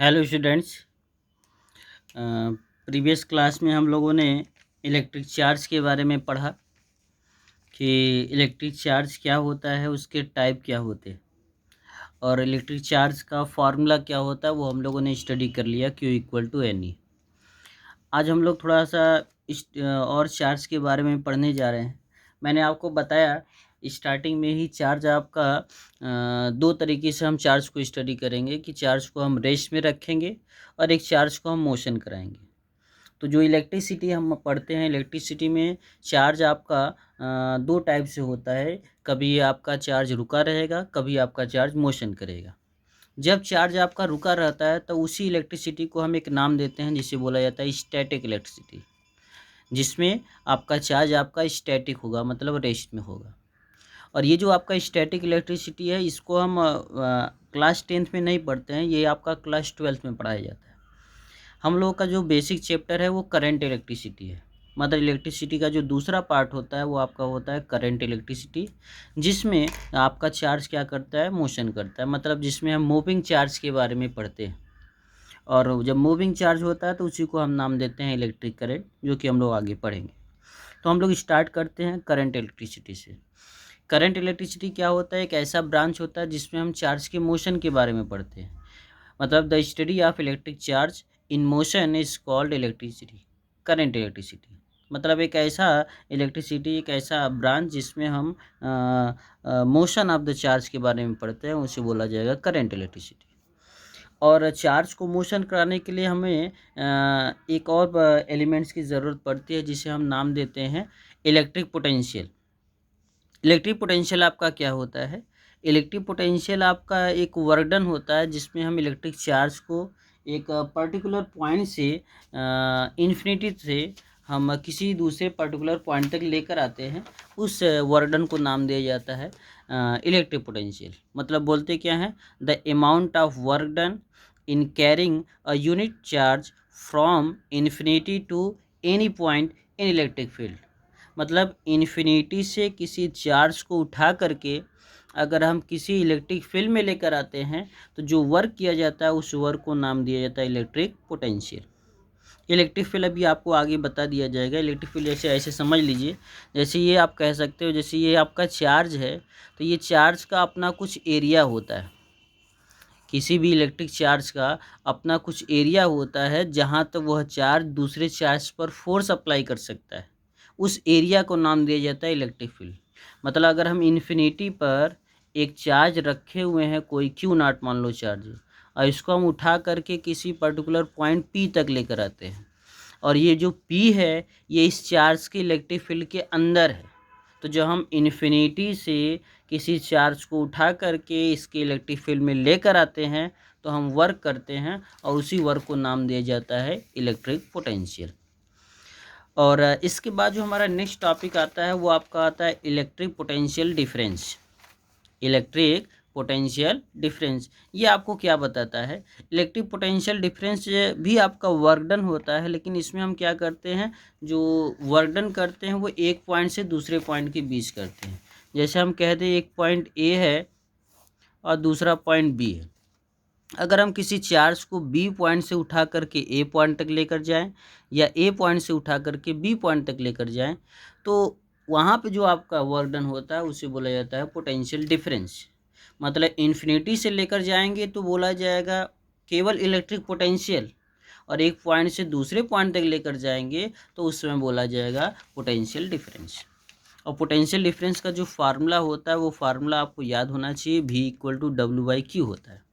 Hello students. Previous class में हम लोगों ने इलेक्ट्रिक चार्ज के बारे में पढ़ा कि इलेक्ट्रिक चार्ज क्या होता है, उसके टाइप क्या होते हैं और इलेक्ट्रिक चार्ज का फार्मूला क्या होता है वो हम लोगों ने स्टडी कर लिया, Q = NE। आज हम लोग थोड़ा सा इस और चार्ज के बारे में पढ़ने जा रहे हैं। मैंने आपको बताया स्टार्टिंग में ही चार्ज आपका दो तरीके से हम चार्ज को स्टडी करेंगे कि चार्ज को हम रेस्ट में रखेंगे और एक चार्ज को हम मोशन कराएंगे। तो जो इलेक्ट्रिसिटी हम पढ़ते हैं, इलेक्ट्रिसिटी में चार्ज आपका दो टाइप से होता है। कभी आपका चार्ज रुका रहेगा, कभी आपका चार्ज मोशन करेगा। जब चार्ज आपका रुका रहता है तो उसी इलेक्ट्रिसिटी को हम एक नाम देते हैं जिसे बोला जाता है स्टैटिक इलेक्ट्रिसिटी, जिसमें आपका चार्ज आपका स्टैटिक होगा, मतलब रेस्ट में होगा। और ये जो आपका स्टैटिक इलेक्ट्रिसिटी है, इसको हम क्लास 10th में नहीं पढ़ते हैं, ये आपका क्लास 12th में पढ़ाया जाता है। हम लोग का जो बेसिक चैप्टर है वो करंट इलेक्ट्रिसिटी है। मतलब इलेक्ट्रिसिटी का जो दूसरा पार्ट होता है वो आपका होता है करंट इलेक्ट्रिसिटी, जिसमें आपका चार्ज क्या करता है, मोशन करता है। मतलब जिसमें हम मूविंग चार्ज के बारे में पढ़ते हैं, और जब मूविंग चार्ज होता है तो उसी को हम नाम देते हैं इलेक्ट्रिक करंट, जो कि हम लोग आगे पढ़ेंगे। तो हम लोग स्टार्ट करते हैं करंट इलेक्ट्रिसिटी से। करंट इलेक्ट्रिसिटी क्या होता है, एक ऐसा ब्रांच होता है जिसमें हम चार्ज के मोशन के बारे में पढ़ते हैं। मतलब the study of electric charge in motion is called electricity, current electricity. मतलब एक ऐसा इलेक्ट्रिसिटी, एक ऐसा ब्रांच जिसमें हम मोशन ऑफ द चार्ज के बारे में पढ़ते हैं, उसे बोला जाएगा करंट इलेक्ट्रिसिटी। और चार्ज को मोशन कराने के लिए हमें एक और एलिमेंट्स की ज़रूरत पड़ती है जिसे हम नाम देते हैं इलेक्ट्रिक पोटेंशियल। इलेक्ट्रिक पोटेंशियल आपका क्या होता है? इलेक्ट्रिक पोटेंशियल आपका एक वर्क डन होता है जिसमें हम इलेक्ट्रिक चार्ज को एक पर्टिकुलर पॉइंट से इन्फिनिटी से हम किसी दूसरे पर्टिकुलर पॉइंट तक लेकर आते हैं। उस वर्क डन को नाम दिया जाता है इलेक्ट्रिक पोटेंशियल। मतलब बोलते क्या है, the amount of work done in carrying a unit charge from infinity to any point in electric field. मतलब इन्फिनिटी से किसी चार्ज को उठा करके अगर हम किसी इलेक्ट्रिक फील्ड में लेकर आते हैं तो जो वर्क किया जाता है उस वर्क को नाम दिया जाता है इलेक्ट्रिक पोटेंशियल। इलेक्ट्रिक फील्ड अभी आपको आगे बता दिया जाएगा। इलेक्ट्रिक फील्ड जैसे ऐसे समझ लीजिए, जैसे ये आप कह सकते हो, जैसे ये आपका चार्ज है तो ये चार्ज का अपना कुछ एरिया होता है। किसी भी इलेक्ट्रिक चार्ज का अपना कुछ एरिया होता है जहाँ तक वह चार्ज दूसरे चार्ज पर फोर्स अप्लाई कर सकता है, उस एरिया को नाम दिया जाता है इलेक्ट्रिक फील्ड। मतलब अगर हम इन्फिनिटी पर एक चार्ज रखे हुए हैं, कोई Q0 मान लो चार्ज, और इसको हम उठा करके किसी पर्टिकुलर पॉइंट P तक लेकर आते हैं, और ये जो P है ये इस चार्ज के इलेक्ट्रिक फील्ड के अंदर है। तो जब हम इन्फिनिटी से किसी चार्ज को उठा करके इसके इलेक्ट्रिक फील्ड में लेकर आते हैं तो हम वर्क करते हैं, और उसी वर्क को नाम दिया जाता है इलेक्ट्रिक पोटेंशियल। और इसके बाद जो हमारा नेक्स्ट टॉपिक आता है वो आपका आता है electric potential difference. Electric potential difference ये आपको क्या बताता है? इलेक्ट्रिक पोटेंशियल डिफरेंस भी आपका वर्क डन होता है, लेकिन इसमें हम क्या करते हैं, जो वर्क डन करते हैं वो एक पॉइंट से दूसरे पॉइंट के बीच करते हैं। जैसे हम कह दें एक पॉइंट ए है और दूसरा पॉइंट बी है। अगर हम किसी चार्ज को बी पॉइंट से उठा करके ए पॉइंट तक लेकर जाएं, या ए पॉइंट से उठा करके बी पॉइंट तक लेकर जाएं, तो वहाँ पे जो आपका वर्क डन होता है उसे बोला जाता है पोटेंशियल डिफरेंस। मतलब इन्फिनिटी से लेकर जाएंगे तो बोला जाएगा केवल इलेक्ट्रिक पोटेंशियल, और एक पॉइंट से दूसरे पॉइंट तक लेकर जाएंगे तो उस समय बोला जाएगा पोटेंशियल डिफरेंस। और पोटेंशियल डिफरेंस का जो फार्मूला होता है वो फार्मूला आपको याद होना चाहिए, V = W/Q होता है।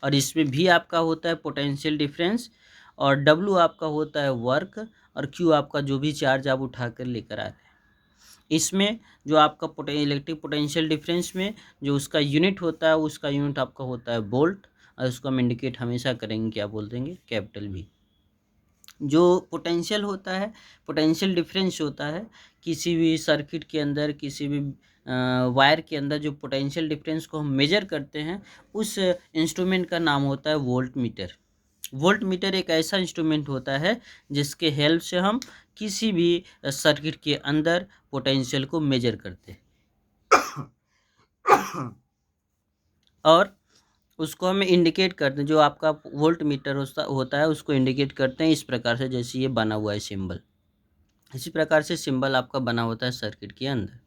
और इसमें भी आपका होता है पोटेंशियल डिफरेंस, और डब्लू आपका होता है वर्क, और क्यू आपका जो भी चार्ज आप उठा कर लेकर आ रहे हैं। इसमें जो आपका इलेक्ट्रिक पोटेंशियल डिफरेंस में जो उसका यूनिट होता है, उसका यूनिट आपका होता है वोल्ट, और उसको हम इंडिकेट हमेशा करेंगे, क्या बोल देंगे, कैपिटल V। जो पोटेंशियल होता है, पोटेंशियल डिफरेंस होता है किसी भी सर्किट के अंदर, किसी भी वायर के अंदर जो पोटेंशियल डिफरेंस को हम मेजर करते हैं, उस इंस्ट्रूमेंट का नाम होता है वोल्ट मीटर। वोल्ट मीटर एक ऐसा इंस्ट्रूमेंट होता है जिसके हेल्प से हम किसी भी सर्किट के अंदर पोटेंशियल को मेजर करते हैं। और उसको हम इंडिकेट करते हैं, जो आपका वोल्ट मीटर होता है उसको इंडिकेट करते हैं इस प्रकार से, जैसे ये बना हुआ है सिंबल। इसी प्रकार से सिंबल आपका बना होता है सर्किट के अंदर।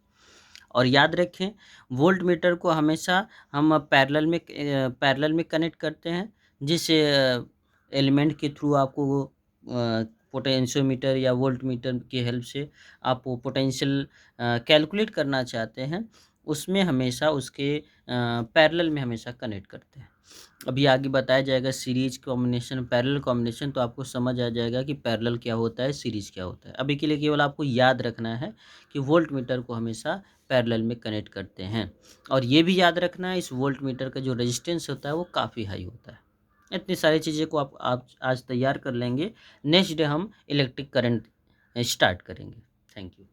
और याद रखें, वोल्ट मीटर को हमेशा हम पैरेलल में कनेक्ट करते हैं, जिस एलिमेंट के थ्रू आपको वो पोटेंशियोमीटर या वोल्ट मीटर की हेल्प से आप वो पोटेंशियल कैलकुलेट करना चाहते हैं, उसमें हमेशा उसके पैरेलल में हमेशा कनेक्ट करते हैं। अभी आगे बताया जाएगा सीरीज कॉम्बिनेशन, पैरेलल कॉम्बिनेशन, तो आपको समझ आ जाएगा कि पैरेलल क्या होता है, सीरीज क्या होता है। अभी के लिए केवल आपको याद रखना है कि वोल्ट मीटर को हमेशा पैरेलल में कनेक्ट करते हैं। और ये भी याद रखना है, इस वोल्ट मीटर का जो रेजिस्टेंस होता है वो काफ़ी हाई होता है। इतनी सारी चीज़ें को आप आज तैयार कर लेंगे। नेक्स्ट डे हम इलेक्ट्रिक करंट स्टार्ट करेंगे। Thank you.